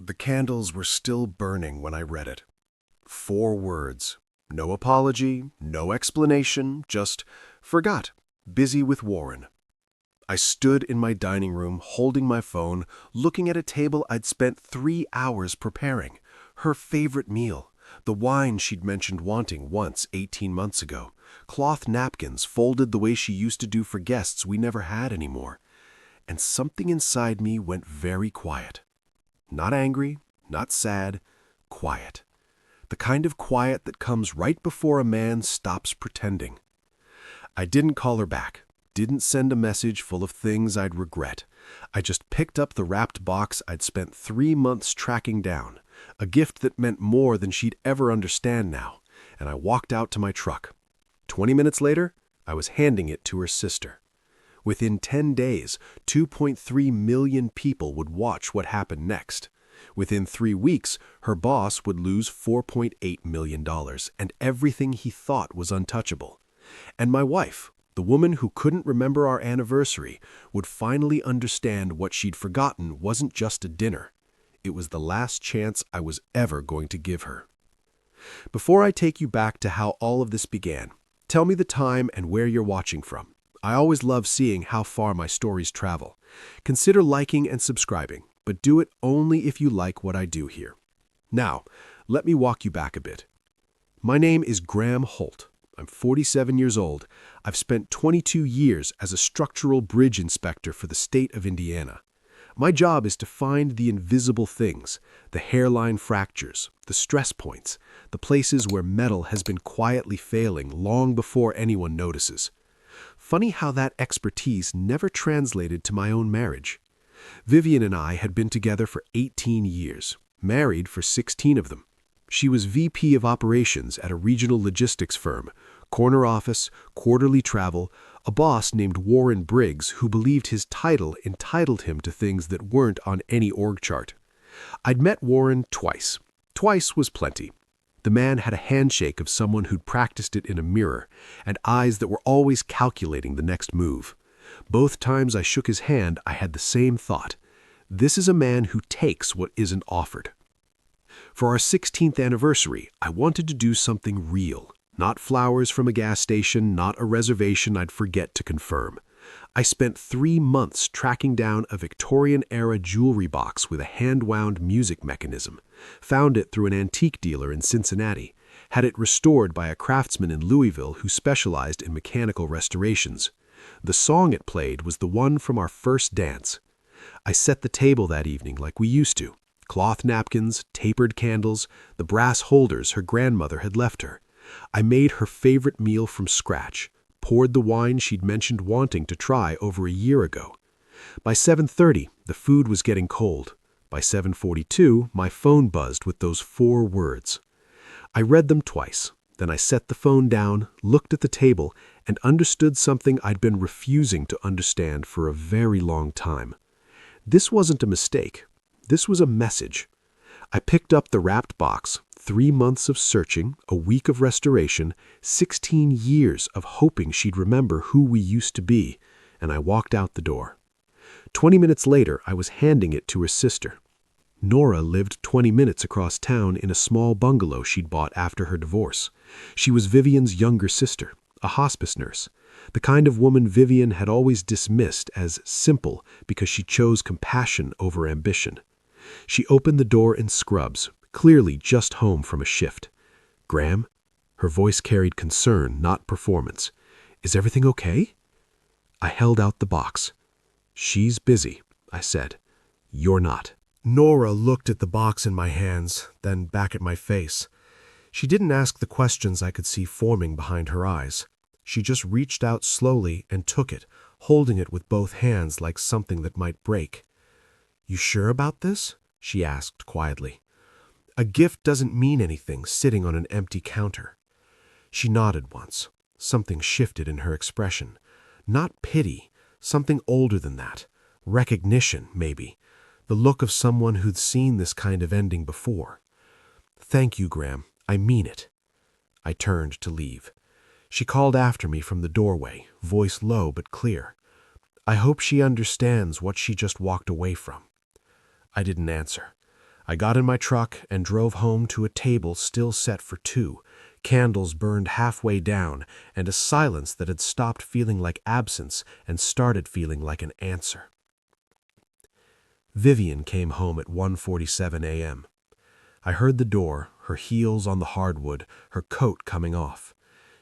The candles were still burning when I read it. 4 words. No apology, no explanation, just forgot. Busy with Warren. I stood in my dining room, holding my phone, looking at a table I'd spent 3 hours preparing. Her favorite meal. The wine she'd mentioned wanting once 18 months ago. Cloth napkins folded the way she used to do for guests we never had anymore. And something inside me went very quiet. Not angry, not sad, quiet. The kind of quiet that comes right before a man stops pretending. I didn't call her back, didn't send a message full of things I'd regret. I just picked up the wrapped box I'd spent 3 months tracking down, a gift that meant more than she'd ever understand now, and I walked out to my truck. 20 minutes later, I was handing it to her sister. Within 10 days, 2.3 million people would watch what happened next. Within 3 weeks, her boss would lose $4.8 million and everything he thought was untouchable. And my wife, the woman who couldn't remember our anniversary, would finally understand what she'd forgotten wasn't just a dinner. It was the last chance I was ever going to give her. Before I take you back to how all of this began, tell me the time and where you're watching from. I always love seeing how far my stories travel. Consider liking and subscribing, but do it only if you like what I do here. Now, let me walk you back a bit. My name is Graham Holt. I'm 47 years old. I've spent 22 years as a structural bridge inspector for the state of Indiana. My job is to find the invisible things, the hairline fractures, the stress points, the places where metal has been quietly failing long before anyone notices. Funny how that expertise never translated to my own marriage. Vivian and I had been together for 18 years, married for 16 of them. She was VP of operations at a regional logistics firm, corner office, quarterly travel, a boss named Warren Briggs who believed his title entitled him to things that weren't on any org chart. I'd met Warren twice. Twice was plenty. The man had a handshake of someone who'd practiced it in a mirror, and eyes that were always calculating the next move. Both times I shook his hand, I had the same thought. This is a man who takes what isn't offered. For our 16th anniversary, I wanted to do something real. Not flowers from a gas station, not a reservation I'd forget to confirm. I spent 3 months tracking down a Victorian-era jewelry box with a hand-wound music mechanism. Found it through an antique dealer in Cincinnati. Had it restored by a craftsman in Louisville who specialized in mechanical restorations. The song it played was the one from our first dance. I set the table that evening like we used to. Cloth napkins, tapered candles, the brass holders her grandmother had left her. I made her favorite meal from scratch, poured the wine she'd mentioned wanting to try over a year ago. By 7:30, the food was getting cold. By 7:42, my phone buzzed with those 4 words. I read them twice. Then I set the phone down, looked at the table, and understood something I'd been refusing to understand for a very long time. This wasn't a mistake. This was a message. I picked up the wrapped box, 3 months of searching, a week of restoration, 16 years of hoping she'd remember who we used to be, and I walked out the door. 20 minutes later, I was handing it to her sister. Nora lived 20 minutes across town in a small bungalow she'd bought after her divorce. She was Vivian's younger sister, a hospice nurse, the kind of woman Vivian had always dismissed as simple because she chose compassion over ambition. She opened the door in scrubs, clearly just home from a shift. "Graham?" Her voice carried concern, not performance. "Is everything okay?" I held out the box. "She's busy," I said. "You're not." Nora looked at the box in my hands, then back at my face. She didn't ask the questions I could see forming behind her eyes. She just reached out slowly and took it, holding it with both hands like something that might break. "You sure about this?" she asked quietly. "A gift doesn't mean anything sitting on an empty counter." She nodded once. Something shifted in her expression. Not pity, something older than that. Recognition, maybe. The look of someone who'd seen this kind of ending before. "Thank you, Graham. I mean it." I turned to leave. She called after me from the doorway, voice low but clear. "I hope she understands what she just walked away from." I didn't answer. I got in my truck and drove home to a table still set for two, candles burned halfway down, and a silence that had stopped feeling like absence and started feeling like an answer. Vivian came home at 1:47 a.m. I heard the door, her heels on the hardwood, her coat coming off.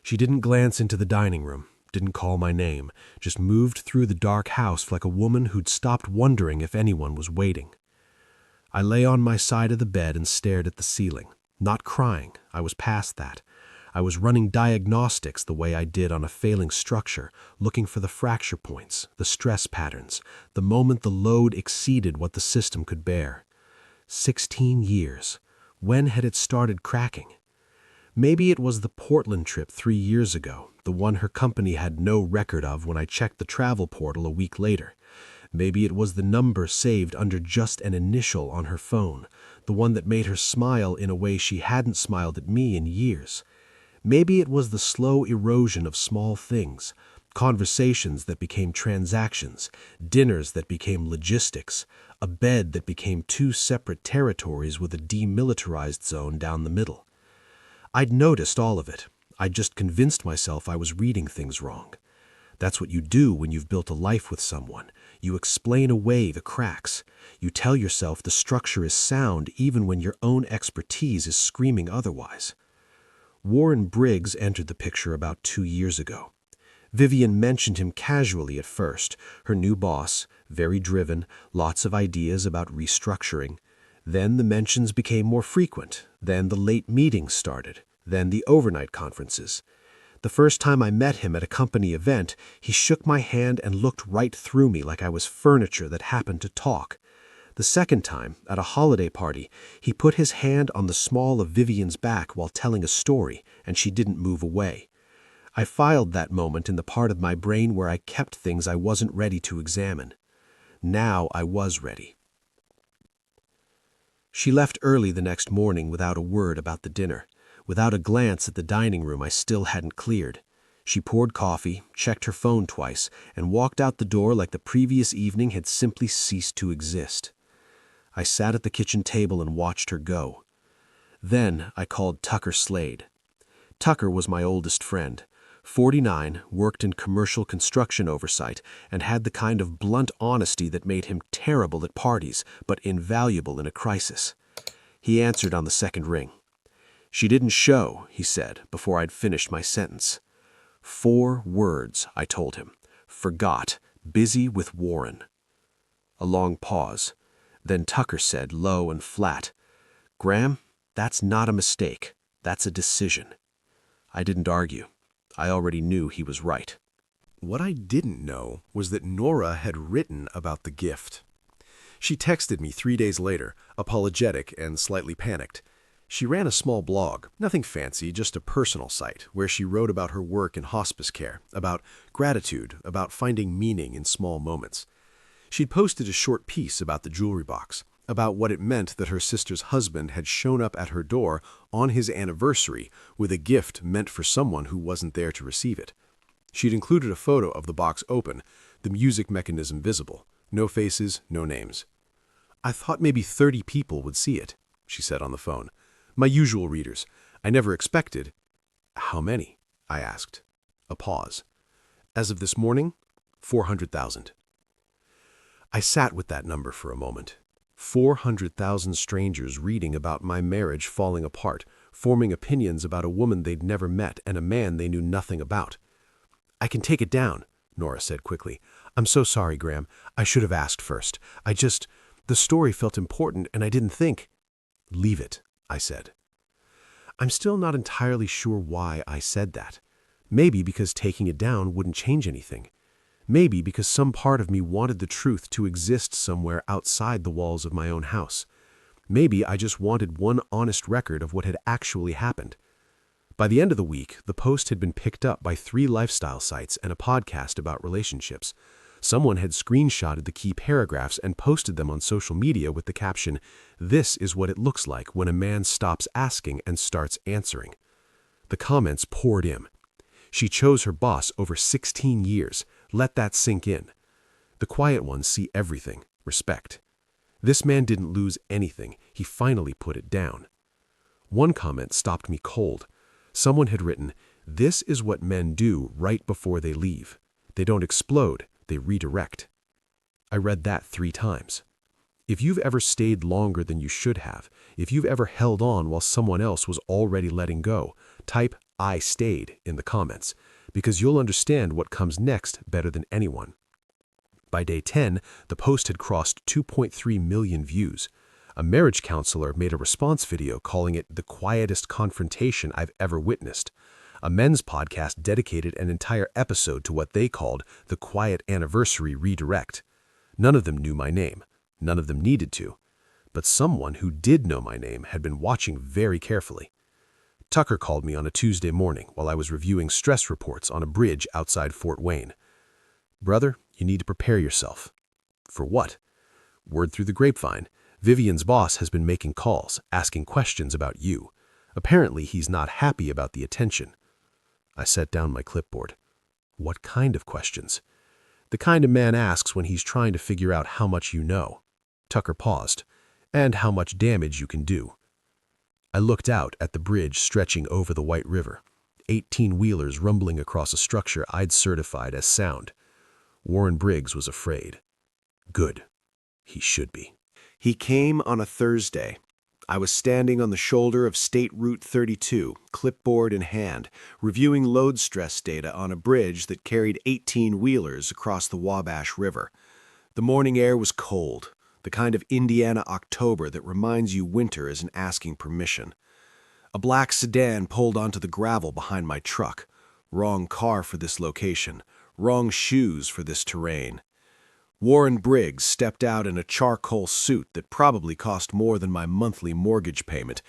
She didn't glance into the dining room, didn't call my name, just moved through the dark house like a woman who'd stopped wondering if anyone was waiting. I lay on my side of the bed and stared at the ceiling. Not crying, I was past that. I was running diagnostics the way I did on a failing structure, looking for the fracture points, the stress patterns, the moment the load exceeded what the system could bear. 16 years. When had it started cracking? Maybe it was the Portland trip 3 years ago, the one her company had no record of when I checked the travel portal a week later. Maybe it was the number saved under just an initial on her phone, the one that made her smile in a way she hadn't smiled at me in years. Maybe it was the slow erosion of small things, conversations that became transactions, dinners that became logistics, a bed that became two separate territories with a demilitarized zone down the middle. I'd noticed all of it. I'd just convinced myself I was reading things wrong. That's what you do when you've built a life with someone. You explain away the cracks. You tell yourself the structure is sound even when your own expertise is screaming otherwise. Warren Briggs entered the picture about 2 years ago. Vivian mentioned him casually at first, her new boss, very driven, lots of ideas about restructuring. Then the mentions became more frequent, then the late meetings started, then the overnight conferences. The first time I met him at a company event, he shook my hand and looked right through me like I was furniture that happened to talk. The second time, at a holiday party, he put his hand on the small of Vivian's back while telling a story, and she didn't move away. I filed that moment in the part of my brain where I kept things I wasn't ready to examine. Now I was ready. She left early the next morning without a word about the dinner, without a glance at the dining room I still hadn't cleared. She poured coffee, checked her phone twice, and walked out the door like the previous evening had simply ceased to exist. I sat at the kitchen table and watched her go. Then I called Tucker Slade. Tucker was my oldest friend. 49, worked in commercial construction oversight, and had the kind of blunt honesty that made him terrible at parties, but invaluable in a crisis. He answered on the second ring. "She didn't show," he said, before I'd finished my sentence. 4 words, I told him. Forgot. Busy with Warren. A long pause. Then Tucker said, low and flat, "Graham, that's not a mistake. That's a decision." I didn't argue. I already knew he was right. What I didn't know was that Nora had written about the gift. She texted me 3 days later, apologetic and slightly panicked. She ran a small blog, nothing fancy, just a personal site, where she wrote about her work in hospice care, about gratitude, about finding meaning in small moments. She'd posted a short piece about the jewelry box, about what it meant that her sister's husband had shown up at her door on his anniversary with a gift meant for someone who wasn't there to receive it. She'd included a photo of the box open, the music mechanism visible, no faces, no names. "I thought maybe 30 people would see it," she said on the phone. "My usual readers. I never expected—" "How many?" I asked. A pause. "As of this morning, 400,000. I sat with that number for a moment. 400,000 strangers reading about my marriage falling apart, forming opinions about a woman they'd never met and a man they knew nothing about. "I can take it down," Nora said quickly. "I'm so sorry, Graham. I should have asked first. The story felt important and I didn't think—" "Leave it," I said. I'm still not entirely sure why I said that. Maybe because taking it down wouldn't change anything. Maybe because some part of me wanted the truth to exist somewhere outside the walls of my own house. Maybe I just wanted one honest record of what had actually happened. By the end of the week, the post had been picked up by 3 lifestyle sites and a podcast about relationships. Someone had screenshotted the key paragraphs and posted them on social media with the caption, "This is what it looks like when a man stops asking and starts answering." The comments poured in. She chose her boss over 16 years. Let that sink in. The quiet ones see everything. Respect. This man didn't lose anything. He finally put it down. One comment stopped me cold. Someone had written, "This is what men do right before they leave. They don't explode, they redirect." I read that 3 times. If you've ever stayed longer than you should have, if you've ever held on while someone else was already letting go, type "I stayed" in the comments, because you'll understand what comes next better than anyone. By day 10, the post had crossed 2.3 million views. A marriage counselor made a response video calling it the quietest confrontation I've ever witnessed. A men's podcast dedicated an entire episode to what they called the quiet anniversary redirect. None of them knew my name. None of them needed to. But someone who did know my name had been watching very carefully. Tucker called me on a Tuesday morning while I was reviewing stress reports on a bridge outside Fort Wayne. "Brother, you need to prepare yourself." "For what?" "Word through the grapevine. Vivian's boss has been making calls, asking questions about you. Apparently, he's not happy about the attention." I set down my clipboard. "What kind of questions?" "The kind a man asks when he's trying to figure out how much you know." Tucker paused. "And how much damage you can do." I looked out at the bridge stretching over the White River. 18-wheelers rumbling across a structure I'd certified as sound. Warren Briggs was afraid. Good. He should be. He came on a Thursday. I was standing on the shoulder of State Route 32, clipboard in hand, reviewing load stress data on a bridge that carried 18-wheelers across the Wabash River. The morning air was cold, the kind of Indiana October that reminds you winter isn't asking permission. A black sedan pulled onto the gravel behind my truck. Wrong car for this location, wrong shoes for this terrain. Warren Briggs stepped out in a charcoal suit that probably cost more than my monthly mortgage payment.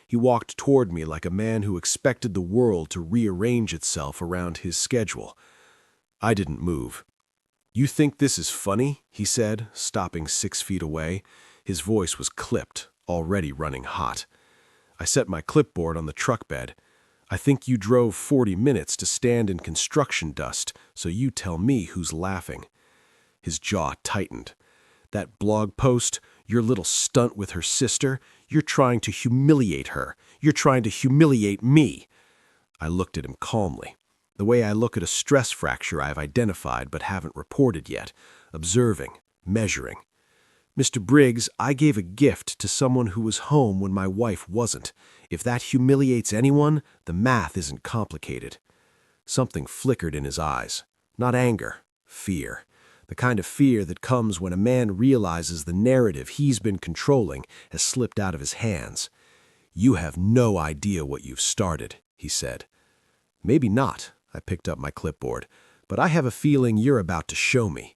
He walked toward me like a man who expected the world to rearrange itself around his schedule. I didn't move. "You think this is funny?" he said, stopping 6 feet away. His voice was clipped, already running hot. I set my clipboard on the truck bed. "I think you drove 40 minutes to stand in construction dust, so you tell me who's laughing." His jaw tightened. "That blog post, your little stunt with her sister, you're trying to humiliate her. You're trying to humiliate me." I looked at him calmly, the way I look at a stress fracture I've identified but haven't reported yet, observing, measuring. "Mr. Briggs, I gave a gift to someone who was home when my wife wasn't. If that humiliates anyone, the math isn't complicated." Something flickered in his eyes. Not anger, fear. The kind of fear that comes when a man realizes the narrative he's been controlling has slipped out of his hands. "You have no idea what you've started," he said. "Maybe not," I picked up my clipboard, "but I have a feeling you're about to show me."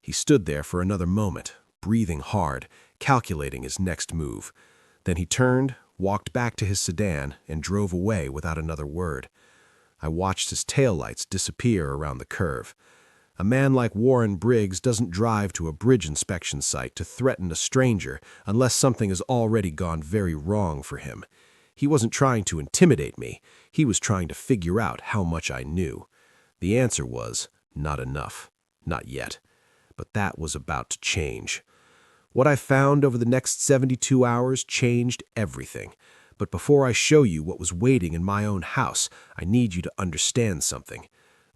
He stood there for another moment, breathing hard, calculating his next move. Then he turned, walked back to his sedan, and drove away without another word. I watched his taillights disappear around the curve. A man like Warren Briggs doesn't drive to a bridge inspection site to threaten a stranger unless something has already gone very wrong for him. He wasn't trying to intimidate me. He was trying to figure out how much I knew. The answer was, not enough. Not yet. But that was about to change. What I found over the next 72 hours changed everything. But before I show you what was waiting in my own house, I need you to understand something.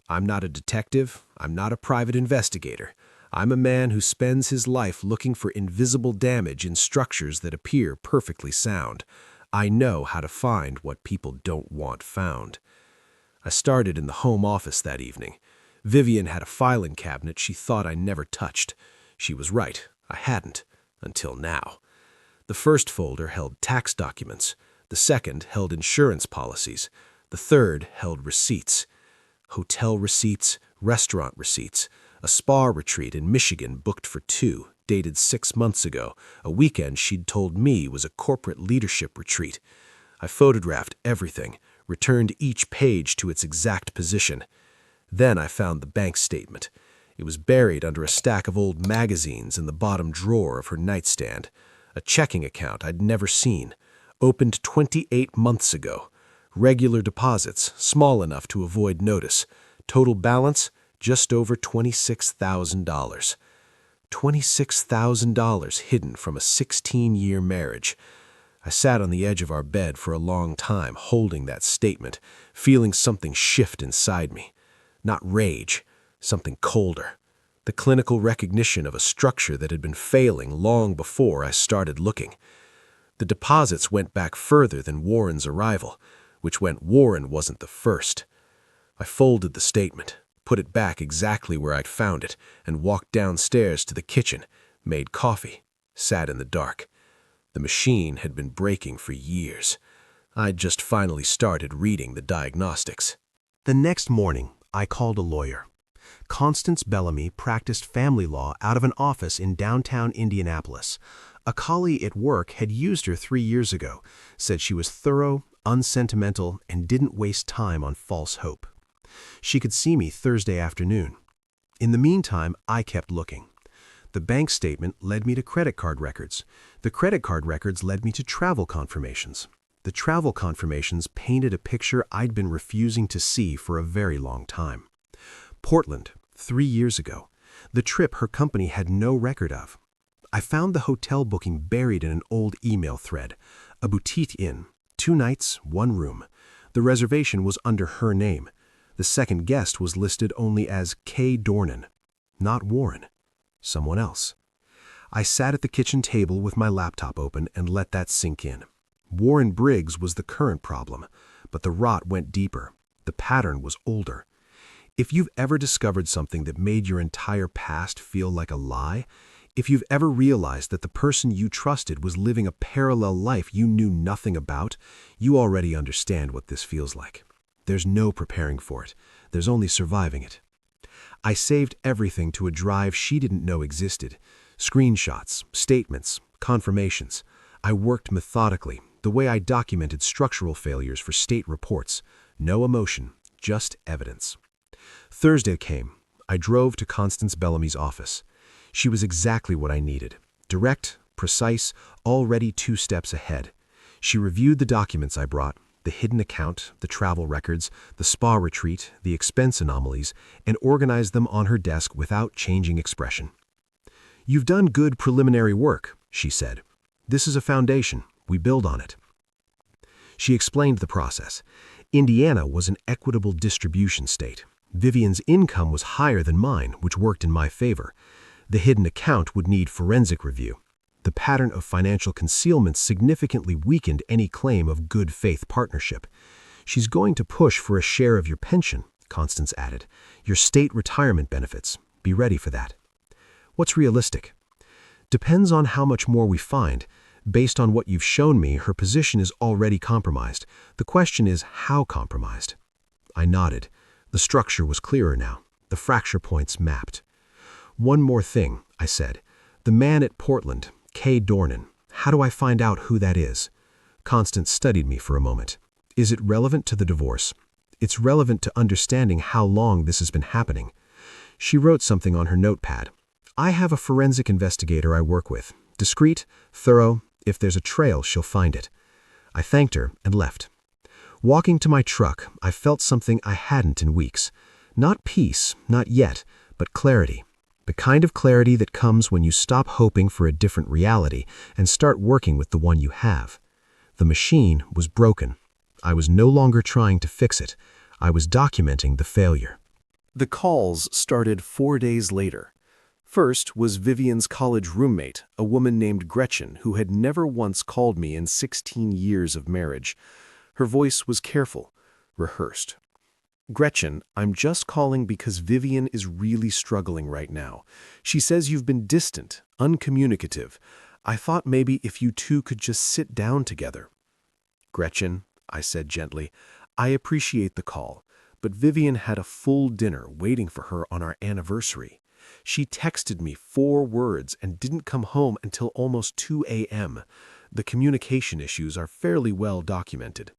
I'm not a detective. I'm not a private investigator. I'm a man who spends his life looking for invisible damage in structures that appear perfectly sound. I know how to find what people don't want found. I started in the home office that evening. Vivian had a filing cabinet she thought I never touched. She was right. I hadn't. Until now. The first folder held tax documents. The second held insurance policies. The third held receipts. Hotel receipts, restaurant receipts, a spa retreat in Michigan booked for 2, dated 6 months ago, a weekend she'd told me was a corporate leadership retreat. I photographed everything, returned each page to its exact position. Then I found the bank statement. It was buried under a stack of old magazines in the bottom drawer of her nightstand. A checking account I'd never seen, opened 28 months ago. Regular deposits, small enough to avoid notice. Total balance, just over $26,000. $26,000 hidden from a 16-year marriage. I sat on the edge of our bed for a long time, holding that statement, feeling something shift inside me. Not rage, something colder. The clinical recognition of a structure that had been failing long before I started looking. The deposits went back further than Warren's arrival, which meant Warren wasn't the first. I folded the statement, put it back exactly where I'd found it, and walked downstairs to the kitchen, made coffee, sat in the dark. The machine had been breaking for years. I'd just finally started reading the diagnostics. The next morning, I called a lawyer. Constance Bellamy practiced family law out of an office in downtown Indianapolis. A colleague at work had used her 3 years ago, said she was thorough, unsentimental, and didn't waste time on false hope. She could see me Thursday afternoon. In the meantime, I kept looking. The bank statement led me to credit card records. The credit card records led me to travel confirmations. The travel confirmations painted a picture I'd been refusing to see for a very long time. Portland, 3 years ago. The trip her company had no record of. I found the hotel booking buried in an old email thread. A boutique inn, 2 nights, 1 room. The reservation was under her name. The second guest was listed only as K. Dornan. Not Warren. Someone else. I sat at the kitchen table with my laptop open and let that sink in. Warren Briggs was the current problem, but the rot went deeper. The pattern was older. If you've ever discovered something that made your entire past feel like a lie, if you've ever realized that the person you trusted was living a parallel life you knew nothing about, you already understand what this feels like. There's no preparing for it. There's only surviving it. I saved everything to a drive she didn't know existed. Screenshots, statements, confirmations. I worked methodically, the way I documented structural failures for state reports. No emotion, just evidence. Thursday came. I drove to Constance Bellamy's office. She was exactly what I needed. Direct, precise, already 2 steps ahead. She reviewed the documents I brought, the hidden account, the travel records, the spa retreat, the expense anomalies, and organized them on her desk without changing expression. "You've done good preliminary work," she said. "This is a foundation. We build on it." She explained the process. Indiana was an equitable distribution state. Vivian's income was higher than mine, which worked in my favor. The hidden account would need forensic review. The pattern of financial concealment significantly weakened any claim of good faith partnership. "She's going to push for a share of your pension," Constance added. "Your state retirement benefits. Be ready for that." "What's realistic?" "Depends on how much more we find. Based on what you've shown me, her position is already compromised. The question is, how compromised?" I nodded. The structure was clearer now. The fracture points mapped. "One more thing," I said. "The man at Portland, K. Dornan. How do I find out who that is?" Constance studied me for a moment. "Is it relevant to the divorce?" "It's relevant to understanding how long this has been happening." She wrote something on her notepad. "I have a forensic investigator I work with. Discreet, thorough. If there's a trail, she'll find it." I thanked her and left. Walking to my truck, I felt something I hadn't in weeks. Not peace, not yet, but clarity. The kind of clarity that comes when you stop hoping for a different reality and start working with the one you have. The machine was broken. I was no longer trying to fix it. I was documenting the failure. The calls started 4 days later. First was Vivian's college roommate, a woman named Gretchen, who had never once called me in 16 years of marriage. Her voice was careful, rehearsed. "Gretchen, I'm just calling because Vivian is really struggling right now. She says you've been distant, uncommunicative. I thought maybe if you two could just sit down together." "Gretchen," I said gently, "I appreciate the call, but Vivian had a full dinner waiting for her on our anniversary. She texted me 4 words and didn't come home until almost 2 a.m. The communication issues are fairly well documented."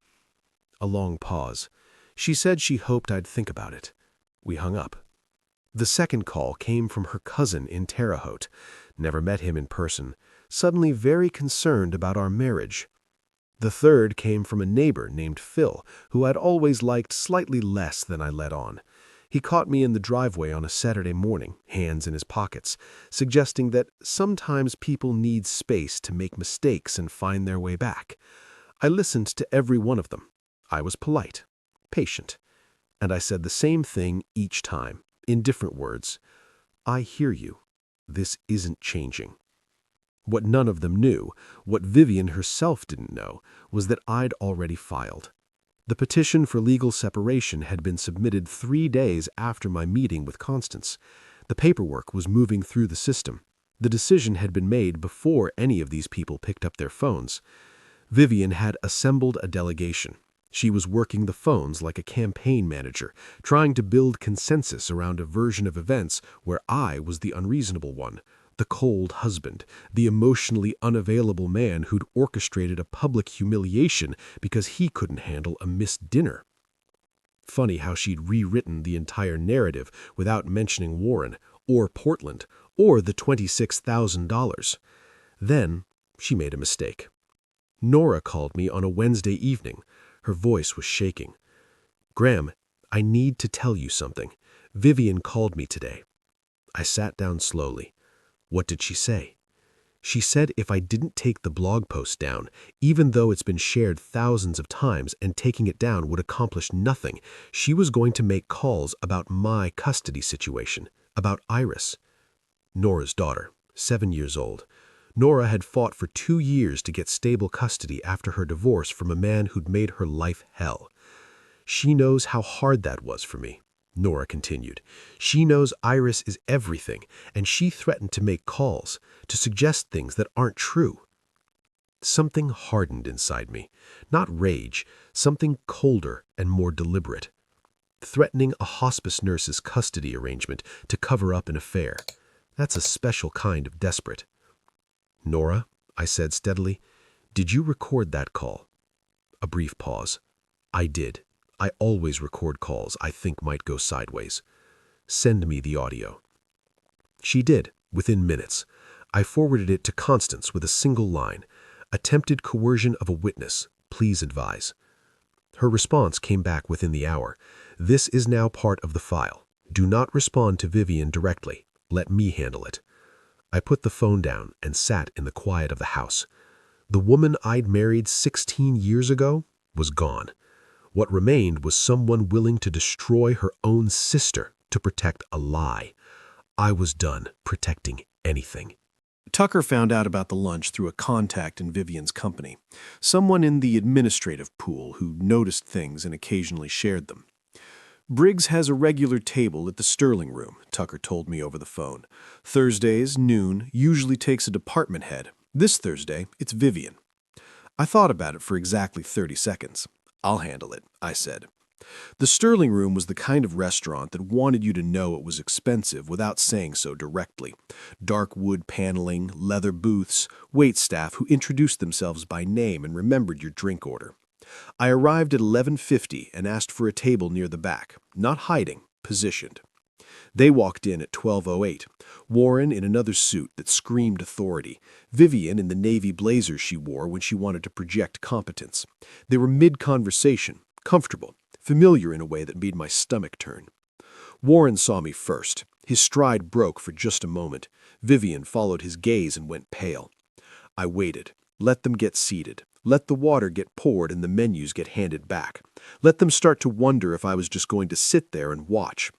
A long pause. She said she hoped I'd think about it. We hung up. The second call came from her cousin in Terre Haute. Never met him in person. Suddenly very concerned about our marriage. The third came from a neighbor named Phil, who I'd always liked slightly less than I let on. He caught me in the driveway on a Saturday morning, hands in his pockets, suggesting that sometimes people need space to make mistakes and find their way back. I listened to every one of them. I was polite, patient, and I said the same thing each time, in different words. I hear you. This isn't changing. What none of them knew, what Vivian herself didn't know, was that I'd already filed. The petition for legal separation had been submitted 3 days after my meeting with Constance. The paperwork was moving through the system. The decision had been made before any of these people picked up their phones. Vivian had assembled a delegation. She was working the phones like a campaign manager, trying to build consensus around a version of events where I was the unreasonable one, the cold husband, the emotionally unavailable man who'd orchestrated a public humiliation because he couldn't handle a missed dinner. Funny how she'd rewritten the entire narrative without mentioning Warren, or Portland, or the $26,000. Then she made a mistake. Nora called me on a Wednesday evening. Her voice was shaking. "Graham, I need to tell you something. Vivian called me today." I sat down slowly. What did she say? She said if I didn't take the blog post down, even though it's been shared thousands of times and taking it down would accomplish nothing, she was going to make calls about my custody situation, about Iris. Nora's daughter, 7 years old. Nora had fought for 2 years to get stable custody after her divorce from a man who'd made her life hell. She knows how hard that was for me. Nora continued. She knows Iris is everything, and she threatened to make calls, to suggest things that aren't true. Something hardened inside me. Not rage, something colder and more deliberate. Threatening a hospice nurse's custody arrangement to cover up an affair. That's a special kind of desperate. "Nora," I said steadily, "did you record that call?" A brief pause. "I did. I always record calls I think might go sideways. Send me the audio." She did, within minutes. I forwarded it to Constance with a single line. "Attempted coercion of a witness. Please advise." Her response came back within the hour. "This is now part of the file. Do not respond to Vivian directly. Let me handle it." I put the phone down and sat in the quiet of the house. The woman I'd married 16 years ago was gone. What remained was someone willing to destroy her own sister to protect a lie. I was done protecting anything. Tucker found out about the lunch through a contact in Vivian's company, someone in the administrative pool who noticed things and occasionally shared them. "Briggs has a regular table at the Sterling Room," Tucker told me over the phone. "Thursdays, noon, usually takes a department head. This Thursday, it's Vivian." I thought about it for exactly 30 seconds. "I'll handle it," I said. The Sterling Room was the kind of restaurant that wanted you to know it was expensive without saying so directly. Dark wood paneling, leather booths, waitstaff who introduced themselves by name and remembered your drink order. I arrived at 11:50 and asked for a table near the back, not hiding, positioned. They walked in at 12:08, Warren in another suit that screamed authority, Vivian in the navy blazer she wore when she wanted to project competence. They were mid-conversation, comfortable, familiar in a way that made my stomach turn. Warren saw me first. His stride broke for just a moment. Vivian followed his gaze and went pale. I waited. Let them get seated. Let the water get poured and the menus get handed back. Let them start to wonder if I was just going to sit there and watch.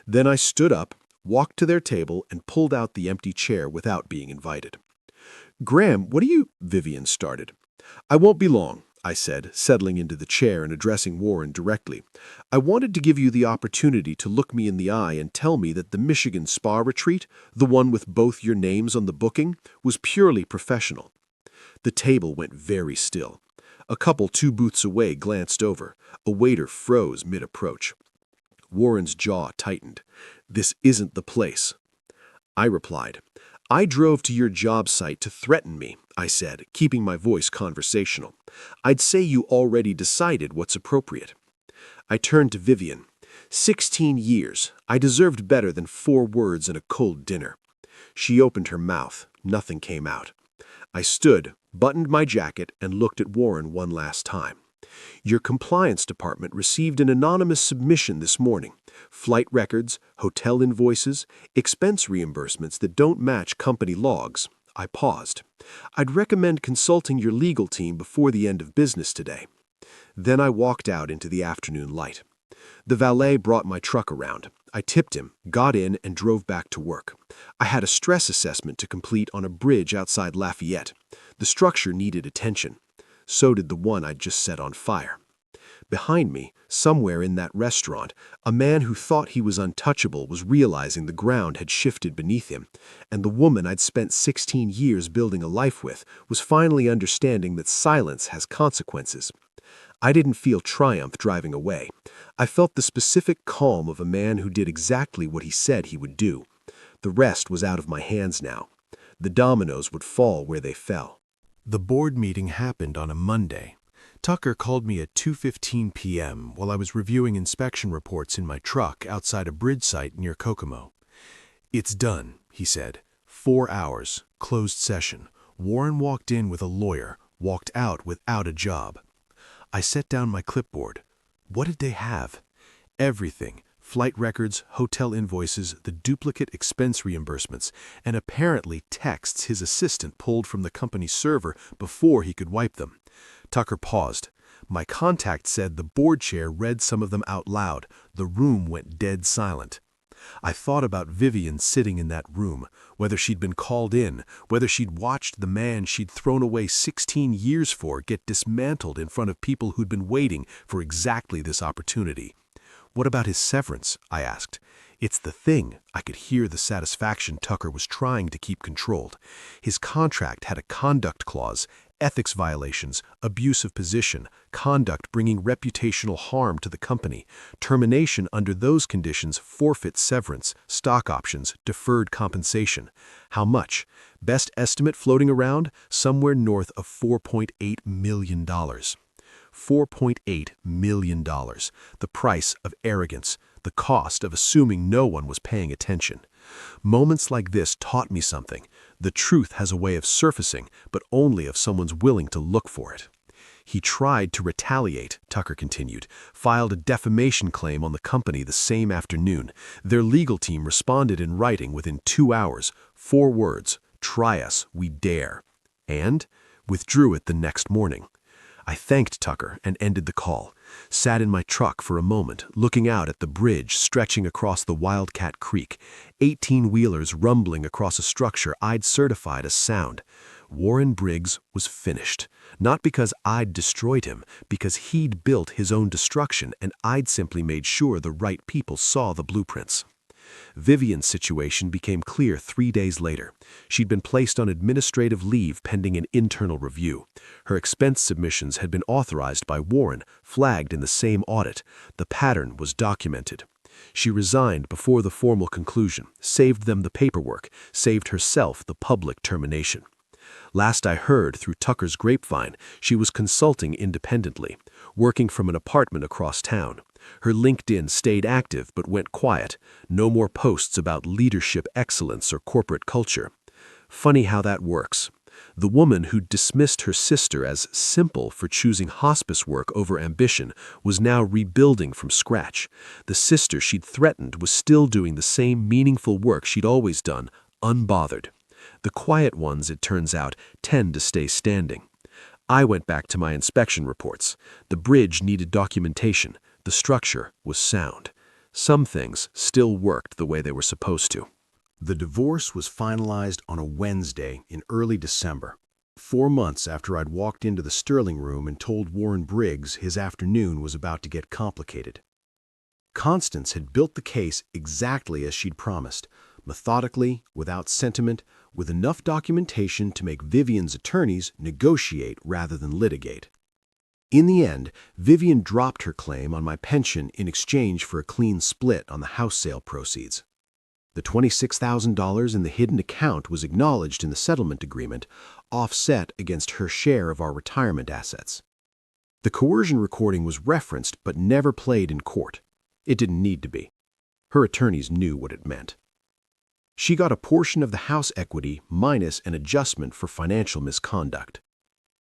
Then I stood up, walked to their table, and pulled out the empty chair without being invited. "Graham, what do you—" Vivian started. "I won't be long," I said, settling into the chair and addressing Warren directly. "I wanted to give you the opportunity to look me in the eye and tell me that the Michigan spa retreat, the one with both your names on the booking, was purely professional." The table went very still. A couple 2 booths away glanced over. A waiter froze mid-approach. Warren's jaw tightened. "This isn't the place." I replied. "I drove to your job site to threaten me," I said, keeping my voice conversational. "I'd say you already decided what's appropriate." I turned to Vivian. 16 years. I deserved better than 4 words and a cold dinner. She opened her mouth. Nothing came out. I stood, buttoned my jacket, and looked at Warren one last time. Your compliance department received an anonymous submission this morning. Flight records, hotel invoices, expense reimbursements that don't match company logs. I paused. I'd recommend consulting your legal team before the end of business today. Then I walked out into the afternoon light. The valet brought my truck around. I tipped him, got in, and drove back to work. I had a stress assessment to complete on a bridge outside Lafayette. The structure needed attention. So did the one I'd just set on fire. Behind me, somewhere in that restaurant, a man who thought he was untouchable was realizing the ground had shifted beneath him, and the woman I'd spent 16 years building a life with was finally understanding that silence has consequences. I didn't feel triumph driving away. I felt the specific calm of a man who did exactly what he said he would do. The rest was out of my hands now. The dominoes would fall where they fell. The board meeting happened on a Monday. Tucker called me at 2:15 p.m. while I was reviewing inspection reports in my truck outside a bridge site near Kokomo. "It's done," he said. 4 hours, closed session. Warren walked in with a lawyer, walked out without a job. I set down my clipboard. What did they have? Everything. Flight records, hotel invoices, the duplicate expense reimbursements, and apparently texts his assistant pulled from the company's server before he could wipe them. Tucker paused. My contact said the board chair read some of them out loud. The room went dead silent. I thought about Vivian sitting in that room, whether she'd been called in, whether she'd watched the man she'd thrown away 16 years for get dismantled in front of people who'd been waiting for exactly this opportunity. "What about his severance?" I asked. It's the thing. I could hear the satisfaction Tucker was trying to keep controlled. His contract had a conduct clause, ethics violations, abuse of position, conduct bringing reputational harm to the company, termination under those conditions, forfeit severance, stock options, deferred compensation. How much? Best estimate floating around? Somewhere north of $4.8 million. $4.8 million, the price of arrogance, the cost of assuming no one was paying attention. Moments like this taught me something. The truth has a way of surfacing, but only if someone's willing to look for it. He tried to retaliate, Tucker continued, filed a defamation claim on the company the same afternoon. Their legal team responded in writing within 2 hours, 4 words, "Try us, we dare," and withdrew it the next morning. I thanked Tucker and ended the call, sat in my truck for a moment, looking out at the bridge stretching across the Wildcat Creek, 18-wheelers rumbling across a structure I'd certified as sound. Warren Briggs was finished, not because I'd destroyed him, because he'd built his own destruction and I'd simply made sure the right people saw the blueprints. Vivian's situation became clear 3 days later. She'd been placed on administrative leave pending an internal review. Her expense submissions had been authorized by Warren, flagged in the same audit. The pattern was documented. She resigned before the formal conclusion, saved them the paperwork, saved herself the public termination. Last I heard through Tucker's grapevine, she was consulting independently, working from an apartment across town. Her LinkedIn stayed active but went quiet. No more posts about leadership excellence or corporate culture. Funny how that works. The woman who dismissed her sister as simple for choosing hospice work over ambition was now rebuilding from scratch. The sister she'd threatened was still doing the same meaningful work she'd always done, unbothered. The quiet ones, it turns out, tend to stay standing. I went back to my inspection reports. The bridge needed documentation. The structure was sound. Some things still worked the way they were supposed to. The divorce was finalized on a Wednesday in early December, 4 months after I'd walked into the Sterling room and told Warren Briggs his afternoon was about to get complicated. Constance had built the case exactly as she'd promised, methodically, without sentiment, with enough documentation to make Vivian's attorneys negotiate rather than litigate. In the end, Vivian dropped her claim on my pension in exchange for a clean split on the house sale proceeds. The $26,000 in the hidden account was acknowledged in the settlement agreement, offset against her share of our retirement assets. The coercion recording was referenced but never played in court. It didn't need to be. Her attorneys knew what it meant. She got a portion of the house equity minus an adjustment for financial misconduct.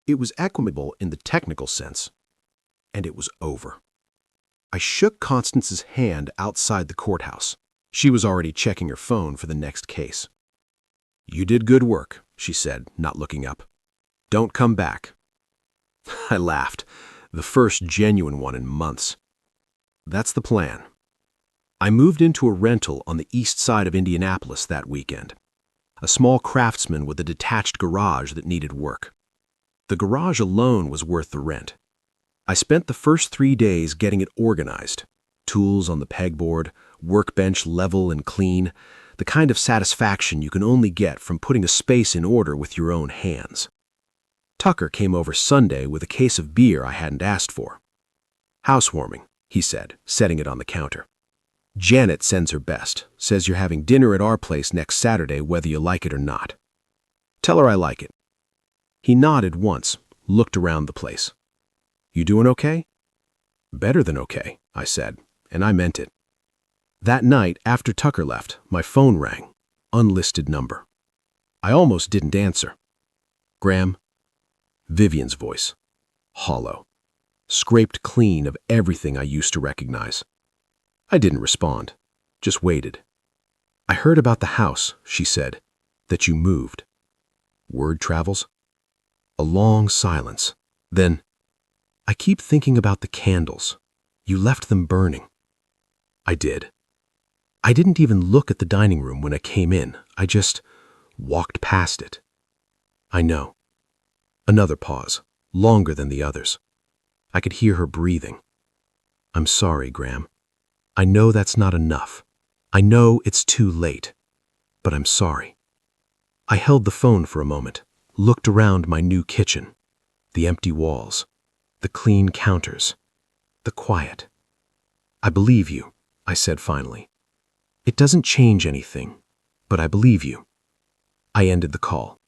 It was equitable in the technical sense. and it was over. I shook Constance's hand outside the courthouse. She was already checking her phone for the next case. "You did good work," she said, not looking up. "Don't come back." I laughed, the first genuine one in months. That's the plan. I moved into a rental on the east side of Indianapolis that weekend. A small craftsman with a detached garage that needed work. The garage alone was worth the rent. I spent the first 3 days getting it organized. Tools on the pegboard, workbench level and clean, the kind of satisfaction you can only get from putting a space in order with your own hands. Tucker came over Sunday with a case of beer I hadn't asked for. "Housewarming," he said, setting it on the counter. "Janet sends her best, says you're having dinner at our place next Saturday whether you like it or not. Tell her I like it." He nodded once, looked around the place. "You doing okay?" "Better than okay," I said, and I meant it. That night, after Tucker left, my phone rang. Unlisted number. I almost didn't answer. "Graham?" Vivian's voice. Hollow. Scraped clean of everything I used to recognize. I didn't respond. Just waited. "I heard about the house," she said. "That you moved." Word travels? A long silence. Then, "I keep thinking about the candles. You left them burning." I did. I didn't even look at the dining room when I came in. I just walked past it. I know. Another pause, longer than the others. I could hear her breathing. "I'm sorry, Graham. I know that's not enough. I know it's too late. But I'm sorry." I held the phone for a moment, looked around my new kitchen. The empty walls. The clean counters. The quiet. "I believe you," I said finally. "It doesn't change anything, but I believe you." I ended the call.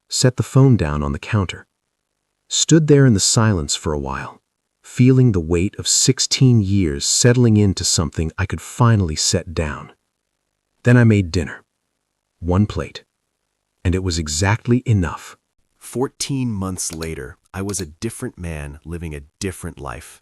Set the phone down on the counter. Stood there in the silence for a while, feeling the weight of 16 years settling into something I could finally set down. Then I made dinner. 1 plate. And it was exactly enough. 14 months later, I was a different man living a different life.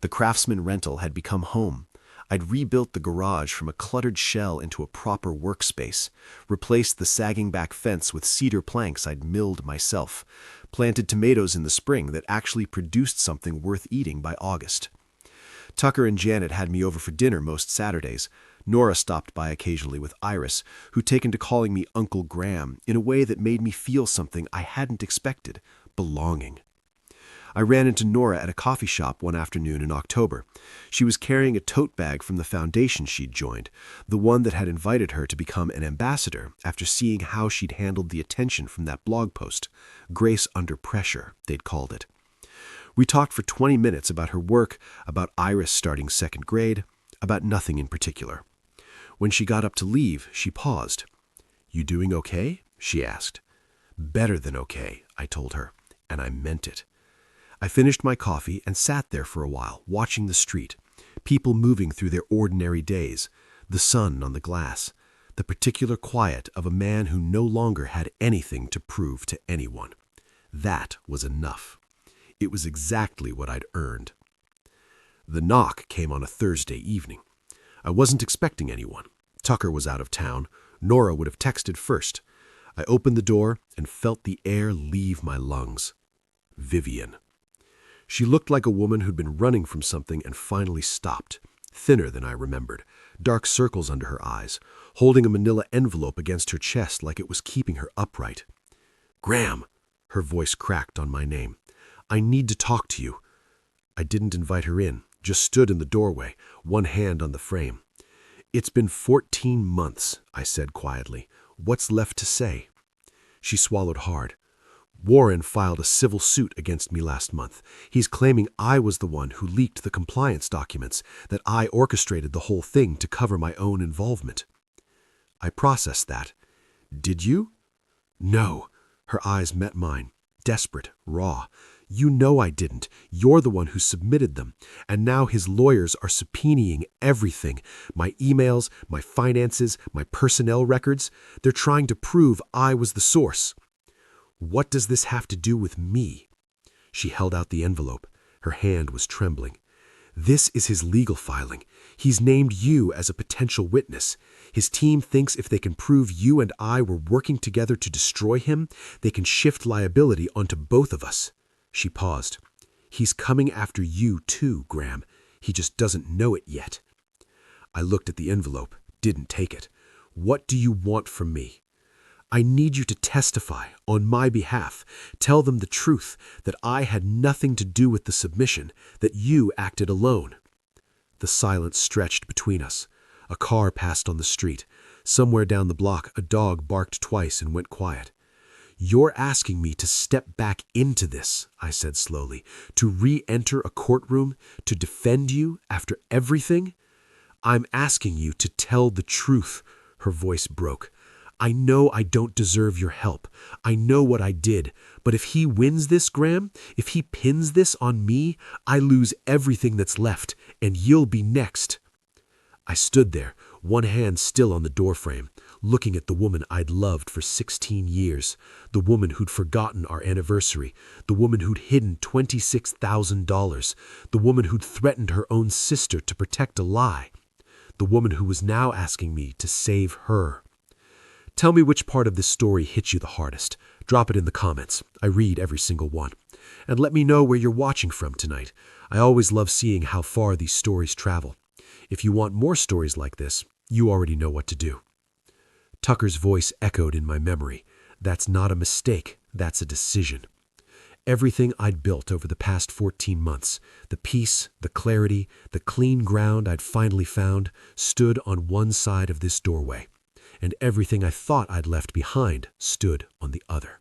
The Craftsman rental had become home. I'd rebuilt the garage from a cluttered shell into a proper workspace, replaced the sagging back fence with cedar planks I'd milled myself, planted tomatoes in the spring that actually produced something worth eating by August. Tucker and Janet had me over for dinner most Saturdays. Nora stopped by occasionally with Iris, who'd taken to calling me Uncle Graham in a way that made me feel something I hadn't expected, belonging. I ran into Nora at a coffee shop one afternoon in October. She was carrying a tote bag from the foundation she'd joined, the one that had invited her to become an ambassador after seeing how she'd handled the attention from that blog post, Grace Under Pressure, they'd called it. We talked for 20 minutes about her work, about Iris starting 2nd grade, about nothing in particular. When she got up to leave, she paused. "You doing okay?" she asked. "Better than okay," I told her, and I meant it. I finished my coffee and sat there for a while, watching the street, people moving through their ordinary days, the sun on the glass, the particular quiet of a man who no longer had anything to prove to anyone. That was enough. It was exactly what I'd earned. The knock came on a Thursday evening. I wasn't expecting anyone. Tucker was out of town. Nora would have texted first. I opened the door and felt the air leave my lungs. Vivian. She looked like a woman who'd been running from something and finally stopped, thinner than I remembered, dark circles under her eyes, holding a manila envelope against her chest like it was keeping her upright. "Graham," her voice cracked on my name. "I need to talk to you." I didn't invite her in, just stood in the doorway, one hand on the frame. "It's been 14 months, I said quietly. "What's left to say?" She swallowed hard. "Warren filed a civil suit against me last month. He's claiming I was the one who leaked the compliance documents, that I orchestrated the whole thing to cover my own involvement." I processed that. "Did you?" "No." Her eyes met mine, desperate, raw. "You know I didn't. You're the one who submitted them. And now his lawyers are subpoenaing everything. My emails, my finances, my personnel records. They're trying to prove I was the source." "What does this have to do with me?" She held out the envelope. Her hand was trembling. "This is his legal filing. He's named you as a potential witness. His team thinks if they can prove you and I were working together to destroy him, they can shift liability onto both of us." She paused. "He's coming after you too, Graham. He just doesn't know it yet." I looked at the envelope, didn't take it. "What do you want from me?" "I need you to testify on my behalf. Tell them the truth, that I had nothing to do with the submission, that you acted alone." The silence stretched between us. A car passed on the street. Somewhere down the block, a dog barked twice and went quiet. "You're asking me to step back into this," I said slowly, "to re-enter a courtroom, to defend you after everything?" "I'm asking you to tell the truth." Her voice broke. "I know I don't deserve your help. I know what I did. But if he wins this, Graham, if he pins this on me, I lose everything that's left, and you'll be next." I stood there, one hand still on the doorframe, looking at the woman I'd loved for 16 years, the woman who'd forgotten our anniversary, the woman who'd hidden $26,000, the woman who'd threatened her own sister to protect a lie, the woman who was now asking me to save her. Tell me which part of this story hit you the hardest. Drop it in the comments. I read every single one. And let me know where you're watching from tonight. I always love seeing how far these stories travel. If you want more stories like this, you already know what to do. Tucker's voice echoed in my memory. That's not a mistake, that's a decision. Everything I'd built over the past 14 months, the peace, the clarity, the clean ground I'd finally found, stood on one side of this doorway. And everything I thought I'd left behind stood on the other.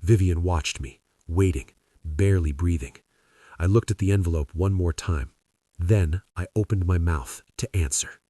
Vivian watched me, waiting, barely breathing. I looked at the envelope one more time. Then I opened my mouth to answer.